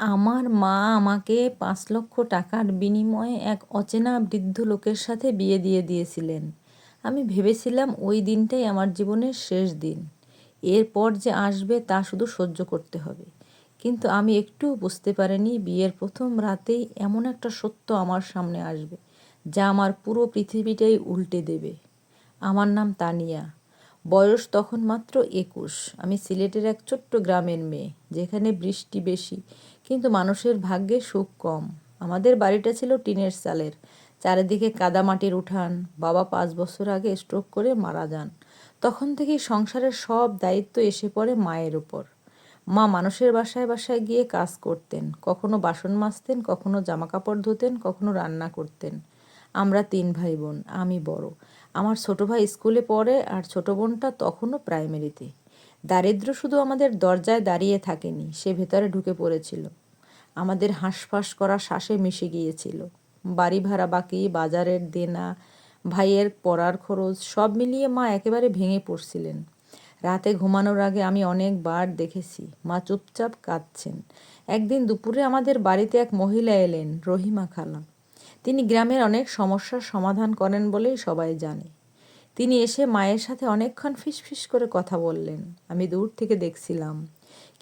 আমার মা আমাকে ৫ লক্ষ টাকার বিনিময়ে এক অচেনা বৃদ্ধ লোকের সাথে বিয়ে দিয়ে দিয়েছিলেন। আমি ভেবেছিলাম ওই দিনটাই আমার জীবনের শেষ দিন। এরপর যে আসবে তা শুধু সহ্য করতে হবে। কিন্তু আমি একটুও বুঝতে পারিনি বিয়ের প্রথম রাতেই এমন একটা সত্য আমার সামনে আসবে, যা আমার পুরো পৃথিবীটাই উল্টে দেবে। আমার নাম তানিয়া। বয়স তখন মাত্র ২১। আমি সিলেটের এক ছোট্ট গ্রামের মেয়ে, যেখানে বৃষ্টি বেশি কিন্তু মানুষের ভাগ্যে সুখ কম। আমাদের বাড়িটা ছিল টিনের চালের, চারিদিকে কাদামাটির উঠান। বাবা ৫ বছর আগে স্ট্রোক করে মারা যান। তখন থেকেই সংসারের সব দায়িত্ব এসে পড়ে মায়ের উপর। মা মানুষের বাসায় বাসায় গিয়ে কাজ করতেন, কখনো বাসন মাজতেন, কখনো জামাকাপড় ধুতেন, কখনো রান্না করতেন। আমরা ৩ ভাই বোন, আমি বড়। আমার ছোট ভাই স্কুলে পড়ে আর ছোট বোনটা তখনও প্রাইমারিতে। দারিদ্র্য শুধু আমাদের দরজায় দাঁড়িয়ে থাকেনি, সে ভেতরে ঢুকে পড়েছিল। আমাদের হাঁসফাঁস করা শ্বাসে মিশে গিয়েছিল। বাড়ি ভাড়া বাকি, বাজারের দেনা, ভাইয়ের পড়ার খরচ সব মিলিয়ে মা একেবারে ভেঙে পড়ছিলেন। রাতে ঘুমানোর আগে আমি অনেকবার দেখেছি মা চুপচাপ কাঁদছেন। একদিন দুপুরে আমাদের বাড়িতে এক মহিলা এলেন, রহিমা খালা। তিনি গ্রামের অনেক সমস্যার সমাধান করেন বলেই সবাই জানে। তিনি এসে মায়ের সাথে অনেকক্ষণ ফিসফিস করে কথা বললেন। আমি দূর থেকে দেখছিলাম।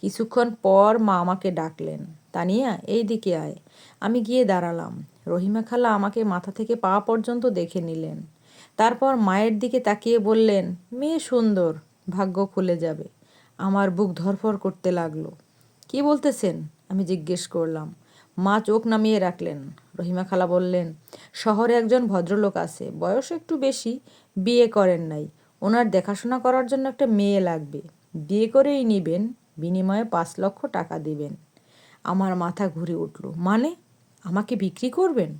কিছুক্ষণ পর মা আমাকে ডাকলেন, তানিয়া, এই দিকে আয়। আমি গিয়ে দাঁড়ালাম। রহিমা খালা আমাকে মাথা থেকে পা পর্যন্ত দেখে নিলেন। তারপর মায়ের দিকে তাকিয়ে বললেন, মেয়ে সুন্দর, ভাগ্য খুলে যাবে। আমার বুক ধড়ফড় করতে লাগলো। কি বলতেছেন? আমি জিজ্ঞেস করলাম। মা চোখ নামিয়ে রাখলেন। রহিমা খালা বললেন, শহরে একজন ভদ্রলোক আছে, বয়স একটু বেশি, বিয়ে করেন নাই। ওনার দেখাশোনা করার জন্য একটা মেয়ে লাগবে। বিয়ে করেই নিবেন, বিনিময়ে ৫ লক্ষ টাকা দিবেন। আমার মাথা ঘুরে উঠল। মানে? আমাকে বিক্রি করবেন?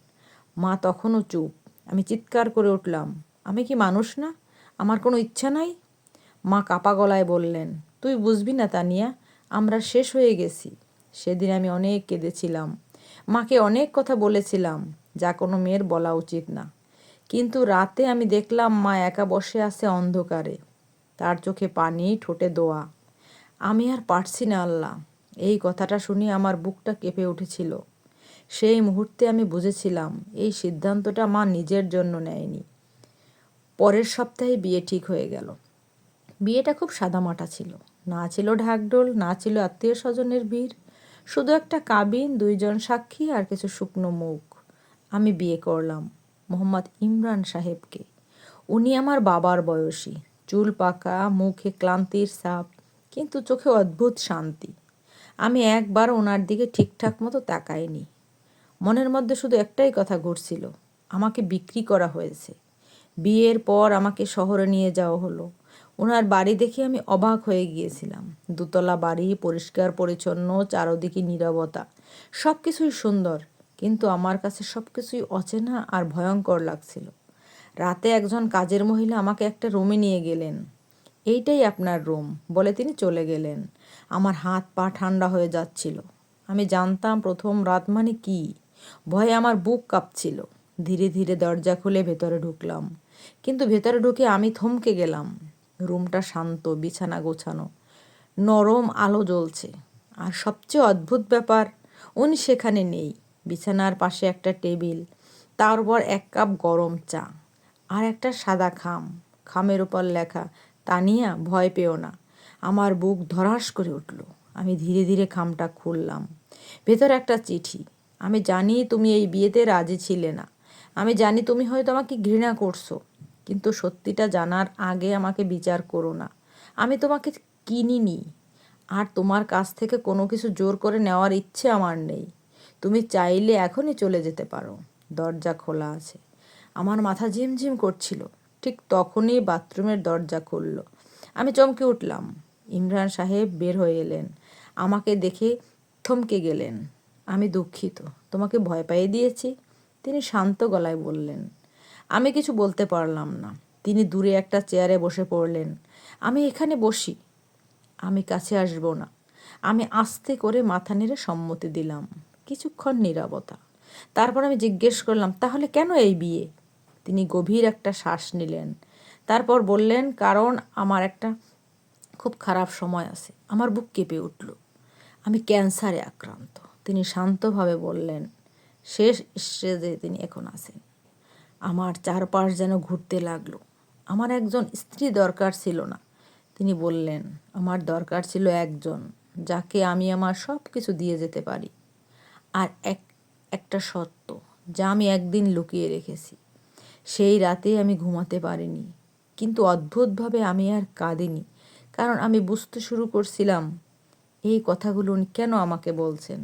মা তখনও চুপ। আমি চিৎকার করে উঠলাম, আমি কি মানুষ না? আমার কোনো ইচ্ছা নাই? মা কাপা গলায় বললেন, তুই বুঝবি না তানিয়া, আমরা শেষ হয়ে গেছি। সেদিন আমি অনেক কেঁদেছিলাম। মাকে অনেক কথা বলেছিলাম, যা কোনো মেয়ের বলা উচিত না। কিন্তু রাতে আমি দেখলাম মা একা বসে আছে অন্ধকারে, তার চোখে পানি, ঠোঁটে দোয়া। আমি আর পারছি না আল্লাহ। এই কথাটা শুনে আমার বুকটা কেঁপে উঠেছিল। সেই মুহূর্তে আমি বুঝেছিলাম এই সিদ্ধান্তটা মা নিজের জন্য নেয়নি। পরের সপ্তাহে বিয়ে ঠিক হয়ে গেল। বিয়েটা খুব সাদামাটা ছিল। না ছিল ঢাকঢোল, না ছিল আত্মীয় স্বজনের ভিড়। শুধু একটা কাবিন, ২জন সাক্ষী আর কিছু শুকনো মুখ। আমি বিয়ে করলাম মোহাম্মদ ইমরান সাহেবকে। উনি আমার বাবার বয়সী, চুল পাকা, মুখে ক্লান্তির ছাপ, কিন্তু চোখে অদ্ভুত শান্তি। আমি একবার ওনার দিকে ঠিকঠাক মতো তাকাইনি। মনের মধ্যে শুধু একটাই কথা ঘুরছিল, আমাকে বিক্রি করা হয়েছে। বিয়ের পর আমাকে শহরে নিয়ে যাওয়া হলো। ওনার বাড়ি দেখে আমি অবাক হয়ে গিয়েছিলাম। দোতলা বাড়ি, পরিষ্কার পরিচ্ছন্ন, চারদিকে নীরবতা। সব কিছুই সুন্দর, কিন্তু আমার কাছে সব কিছুই অচেনা আর ভয়ঙ্কর লাগছিল। রাতে একজন কাজের মহিলা আমাকে একটা রুমে নিয়ে গেলেন। এইটাই আপনার রুম বলে তিনি চলে গেলেন। আমার হাত পা ঠান্ডা হয়ে যাচ্ছিল। আমি জানতাম প্রথম রাত মানে কি। ভয়ে আমার বুক কাঁপছিল। ধীরে ধীরে দরজা খুলে ভেতরে ঢুকলাম। কিন্তু ভেতরে ঢুকে আমি থমকে গেলাম। রুমটা শান্ত, বিছানা গোছানো, নরম আলো জ্বলছে। আর সবচেয়ে অদ্ভুত ব্যাপার, উনি সেখানে নেই। বিছানার পাশে একটা টেবিল, তার উপর ১ কাপ গরম চা আর একটা সাদা খাম। খামের উপর লেখা, তানিয়া, ভয় পেও না। আমার বুক ধড়াস করে উঠল। আমি ধীরে ধীরে খামটা খুললাম। ভেতরে একটা চিঠি। আমি জানি তুমি এই বিয়েতে রাজি ছিলে না। আমি জানি তুমি হয়তো আমাকে ঘৃণা করছো। কিন্তু সত্যিটা জানার আগে আমাকে বিচার করো না। আমি তোমাকে কিনিনি, আর তোমার কাছ থেকে কোনো কিছু জোর করে নেওয়ার ইচ্ছে আমার নেই। তুমি চাইলে এখনই চলে যেতে পারো। দরজা খোলা আছে। আমার মাথা ঝিমঝিম করছিল। ঠিক তখনই বাথরুমের দরজা খুলল। আমি চমকে উঠলাম। ইমরান সাহেব বের হয়ে এলেন। আমাকে দেখে থমকে গেলেন। আমি দুঃখিত, তোমাকে ভয় পাইয়ে দিয়েছি, তিনি শান্ত গলায় বললেন। আমি কিছু বলতে পারলাম না। তিনি দূরে একটা চেয়ারে বসে পড়লেন। আমি এখানে বসি। আমি কাছে আসব না। আমি আস্তে করে মাথা নেড়ে সম্মতি দিলাম। কিছুক্ষণ নীরবতা। তারপর আমি জিজ্ঞেস করলাম, তাহলে কেন এই বিয়ে? তিনি গভীর একটা শ্বাস নিলেন। তারপর বললেন, কারণ আমার একটা খুব খারাপ সময় আছে। আমার বুক কেঁপে উঠল। আমি ক্যান্সারে আক্রান্ত। তিনি শান্তভাবে বললেন, শেষ স্টেজে তিনি এখন আছেন। আমার চারপাশ যেন ঘুরতে লাগলো। আমার একজন স্ত্রী দরকার ছিল না, তিনি বললেন। আমার দরকার ছিল একজন যাকে আমি আমার সব কিছু দিয়ে যেতে পারি। আর একটা সত্য যা আমি একদিন লুকিয়ে রেখেছি। সেই রাতে আমি ঘুমাতে পারিনি, কিন্তু অদ্ভুতভাবে আমি আর কাঁদিনি, কারণ আমি বুঝতে শুরু করছিলাম এই কথাগুলো উনি কেন আমাকে বলছেন।